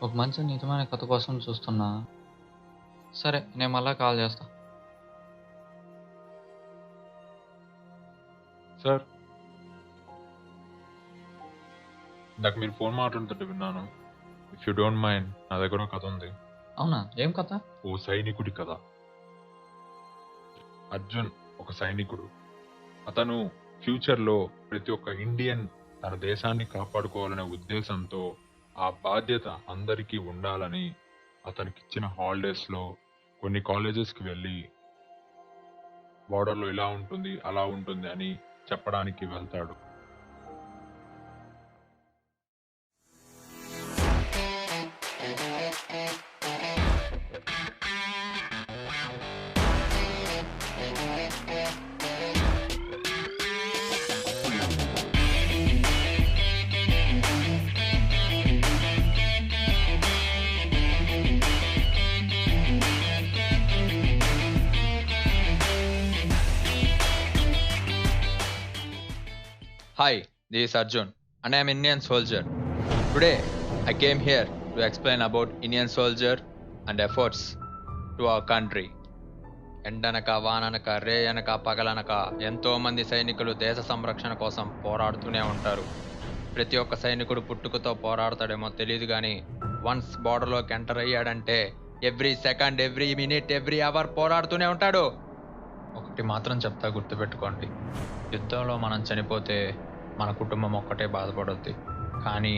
ఒక మంచి నిజమైన కథ కోసం చూస్తున్నా. సరే, నేను మళ్ళా కాల్ చేస్తా. సార్, ఇందాక మీరు ఫోన్ మాట్లాడుతుంటే విన్నాను. ఇఫ్ యూ డోంట్ మైండ్, నా దగ్గర ఒక కథ ఉంది. అవునా? ఏం కథ? ఓ సైనికుడి కథ. అర్జున్ ఒక సైనికుడు. అతను ఫ్యూచర్లో ప్రతి ఒక్క ఇండియన్ తన దేశాన్ని కాపాడుకోవాలనే ఉద్దేశంతో ఆ బాధ్యత అందరికీ ఉండాలని అతనికి ఇచ్చిన హాలిడేస్లో కొన్ని కాలేజెస్కి వెళ్ళి బార్డర్లో ఇలా ఉంటుంది అలా ఉంటుంది అని చెప్పడానికి వెళ్తాడు. Hi, this is Arjun and I am Indian soldier. Today, I came here to explain about Indian soldier and efforts to our country. ఎండనక వాననక రేయనక పగలనక ఎంతో మంది సైనికులు దేశ సంరక్షణ కోసం పోరాడుతూనే ఉంటారు. ప్రతి ఒక్క సైనికుడు పుట్టుకతో పోరాడతాడేమో తెలియదు కానీ వన్స్ బార్డర్లోకి ఎంటర్ అయ్యాడంటే every second, every minute, every hour పోరాడుతూనే ఉంటాడు. ఒకటి మాత్రం చెప్తా, గుర్తుపెట్టుకోండి. యుద్ధంలో మనం చనిపోతే మన కుటుంబం ఒక్కటే బాధపడుద్ది, కానీ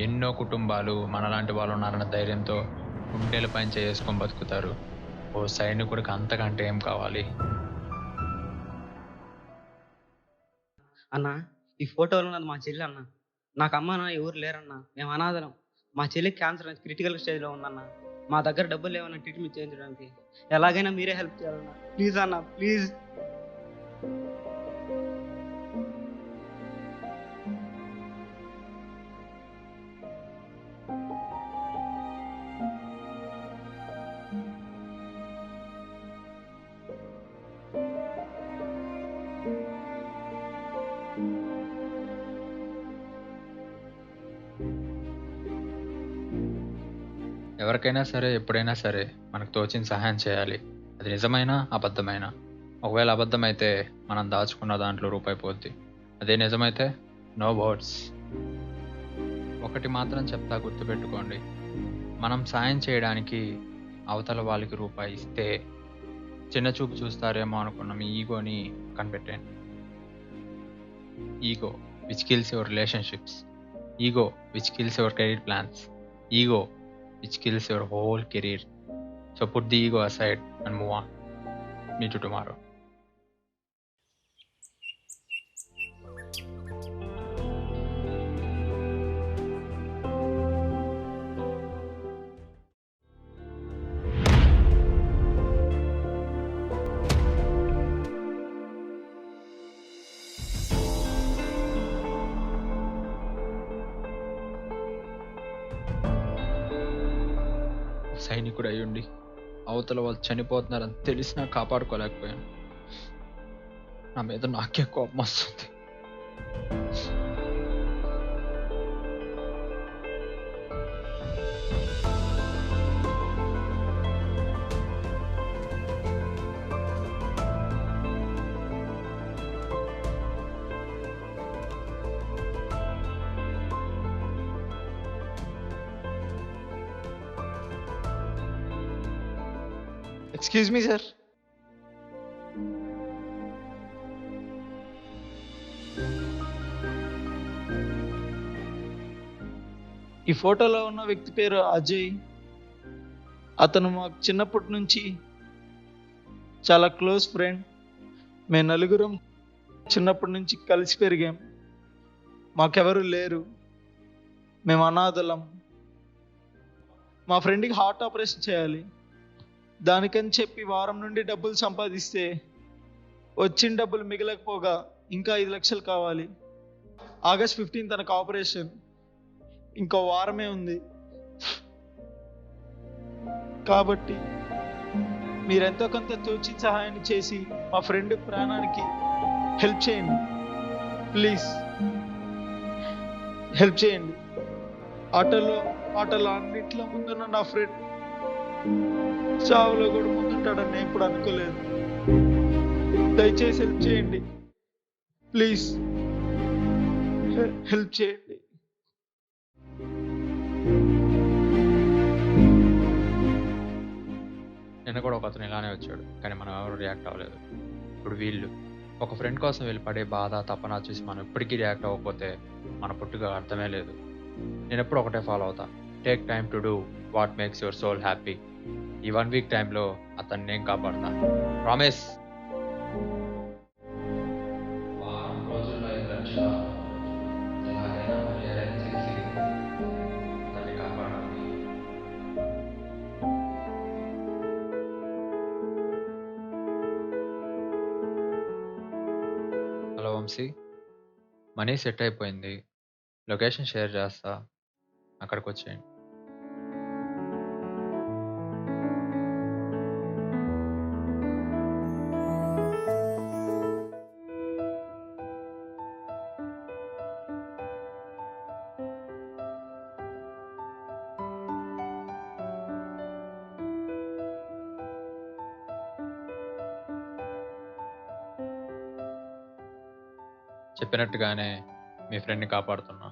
ఎన్నో కుటుంబాలు మనలాంటి వాళ్ళు ఉన్నారన్న ధైర్యంతో గుండెల పైన చేసుకొని బతుకుతారు. ఓ సైనికుడికి అంతకంటే ఏం కావాలి? అన్న, ఈ ఫోటోలో ఉన్నది మా చెల్లి అన్న. నాకు అమ్మ నాన్న ఎవరు లేరన్న. మేము అనాథలం. మా చెల్లికి క్యాన్సర్ క్రిటికల్ స్టేజ్లో ఉందన్న. మా దగ్గర డబ్బులు లేవన్నా ట్రీట్మెంట్ చేయించడానికి. ఎలాగైనా మీరే హెల్ప్ చేయాలన్న. ప్లీజ్ అన్న, ప్లీజ్. ఎవరికైనా సరే, ఎప్పుడైనా సరే మనకు తోచిన సహాయం చేయాలి. అది నిజమైనా అబద్ధమైనా. ఒకవేళ అబద్ధమైతే మనం దాచుకున్న దాంట్లో రూపాయి పోద్ది. అదే నిజమైతే నో వర్డ్స్. ఒకటి మాత్రం చెప్తా, గుర్తుపెట్టుకోండి. మనం సాయం చేయడానికి అవతల వాళ్ళకి రూపాయి ఇస్తే చిన్న చూపు చూస్తారేమో అనుకున్న మీ ఈగోని కనిపెట్టండి. Ego which kills your relationships. Ego which kills your career plans. Ego which kills your whole career. So put the ego aside and move on. Meet you tomorrow. సైనికుడు అయ్యుండి అవతల వాళ్ళు చనిపోతున్నారని తెలిసినా కాపాడుకోలేకపోయాను. నా మీద నాకే కోపం వస్తుంది. Excuse me, sir. ఈ ఫోటోలో ఉన్న వ్యక్తి పేరు అజయ్. అతను మాకు చిన్నప్పటి నుంచి చాలా క్లోజ్ ఫ్రెండ్. మేము నలుగురం చిన్నప్పటి నుంచి కలిసి పెరిగాం. మాకెవరు లేరు, మేము అనాథలం. మా ఫ్రెండ్కి హార్ట్ ఆపరేషన్ చేయాలి. దానికని చెప్పి వారం నుండి డబ్బులు సంపాదిస్తే వచ్చిన డబ్బులు మిగలకపోగా ఇంకా 5 లక్షలు కావాలి. ఆగస్ట్ 15 తనకు ఆపరేషన్. ఇంకో వారమే ఉంది. కాబట్టి మీరెంతో కొంత తోచిన సహాయాన్ని చేసి మా ఫ్రెండ్ ప్రాణానికి హెల్ప్ చేయండి. ప్లీజ్ హెల్ప్ చేయండి. ఆటోలో ఆటలు అన్నిట్లో ముందున్న నా ఫ్రెండ్ చావులో కూడా ముందుంటాడని నేను ఇప్పుడు అనుకోలేదు. దయచేసి హెల్ప్ చేయండి, ప్లీజ్ హెల్ప్ చేయండి. నిన్న కూడా ఒక అతను ఇలానే వచ్చాడు, కానీ మనం ఎవరు రియాక్ట్ అవ్వలేదు. ఇప్పుడు వీళ్ళు ఒక ఫ్రెండ్ కోసం వీళ్ళు పడే బాధ తపన చూసి మనం ఇప్పటికీ రియాక్ట్ అవ్వకపోతే మన పుట్టుక అర్థమే లేదు. నేను ఎప్పుడు ఒకటే ఫాలో అవుతా, take time to do what makes your soul happy. ఈ 1 వీక్ టైంలో అతన్ని నేను కాపాడతా, promise. Hello Vamshi, money set అయిపోయింది, లొకేషన్ షేర్ చేస్తా, అక్కడికి వచ్చేయండి. చెప్పినట్టుగానే మీ ఫ్రెండ్ని కాపాడుతున్నా.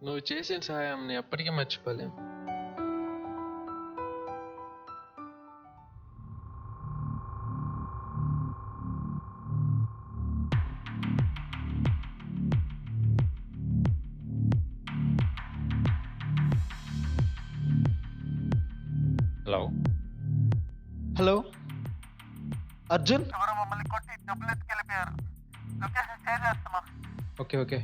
నువ్వు చేసిన సహాయంని ఎప్పటికీ మర్చిపోలేం. హలో, హలో అర్జున్, ఎవరో మమ్మల్ని కొట్టి డబ్బులు ఎత్తుకెళ్ళిపోయారు. లొకేషన్ షేర్ చేస్తున్నా. Okay okay.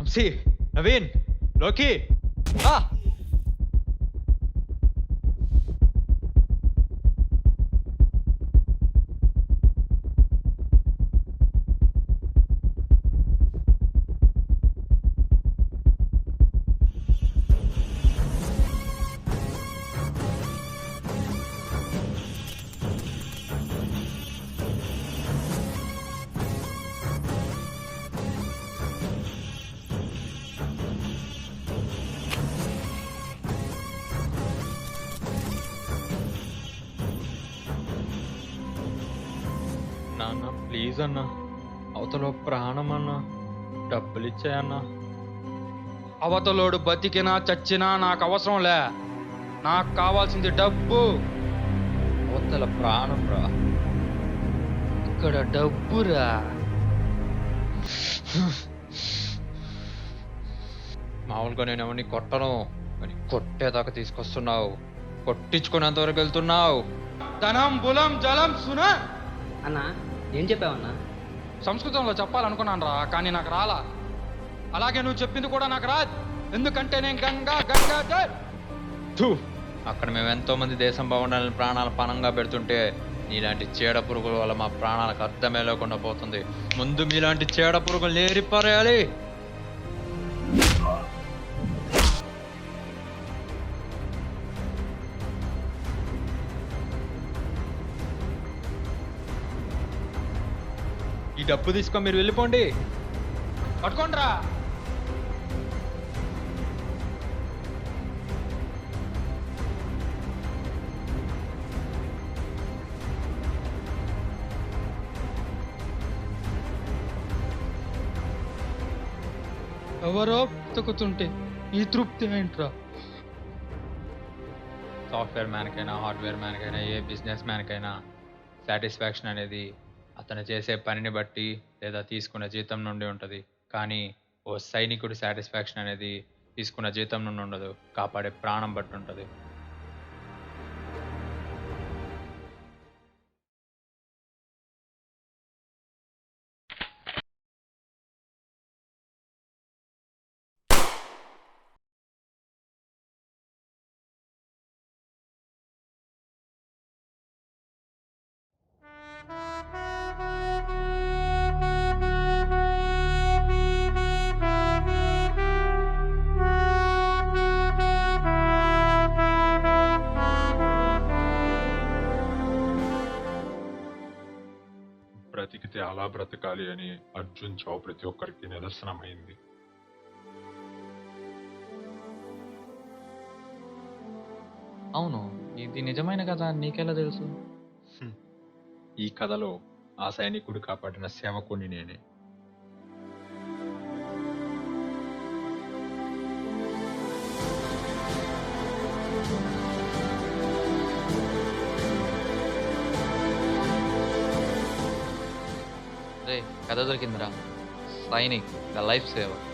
వంశీ, నవీన్, లోకి, ఆ! నాన్న ప్లీజ్ అన్న, అవతల ప్రాణం అన్న, డబ్బులు ఇచ్చాయన్న. అవతలోడు బతికినా చచ్చినా నాకు అవసరం లే. నాకు కావాల్సింది డబ్బు. అవతల ప్రాణం రా. ఇక్కడ డబ్బురా. మామూలుగా నేను ఎవరిని కొట్టను, కానీ కొట్టేదాకా తీసుకొస్తున్నావు, కొట్టించుకునేంత వరకు వెళ్తున్నావు. ధనం బులం జలం సునా. అన్నా ఏం చెప్పావన్నా? సంస్కృతంలో చెప్పాలనుకున్నాను రా, కానీ నాకు రాలా. అలాగే నువ్వు చెప్పింది కూడా నాకు రాదు, ఎందుకంటే నేను గంగాధర్. థూ, అక్కడ మేము ఎంతో మంది దేశం బాగుండాలని ప్రాణాలు పణంగా పెడుతుంటే నీలాంటి చీడ పురుగుల వల్ల మా ప్రాణాలకు అర్థమే లేకుండా పోతుంది. ముందు మీలాంటి చీడ పురుగులు నేరిపారేయాలి. ఈ డబ్బు తీసుకొని మీరు వెళ్ళిపోండి. పట్టుకోండిరా. ఎవరో తొక్కుతుంటే ఈ తృప్తి ఏంట్రా? సాఫ్ట్వేర్ మ్యాన్కైనా హార్డ్వేర్ మ్యాన్కైనా ఏ బిజినెస్ మ్యాన్కైనా సాటిస్ఫాక్షన్ అనేది అతను చేసే పనిని బట్టి లేదా తీసుకున్న జీతం నుండి ఉంటుంది. కానీ ఓ సైనికుడి సాటిస్ఫాక్షన్ అనేది తీసుకున్న జీతం నుండి ఉండదు, కాపాడే ప్రాణం బట్టి ఉంటుంది. బ్రతికితే అలా బ్రతకాలి అని అర్జున్ చావు ప్రతి ఒక్కరికి నిదర్శనమైంది. అవును, ఇది నిజమైన కథ నీకెలా తెలుసు? ఈ కథలో ఆ సైనికుడు కాపాడిన సేవకుని నేనే. రే, కథ దొరికిందిరా. Sainik the life saver.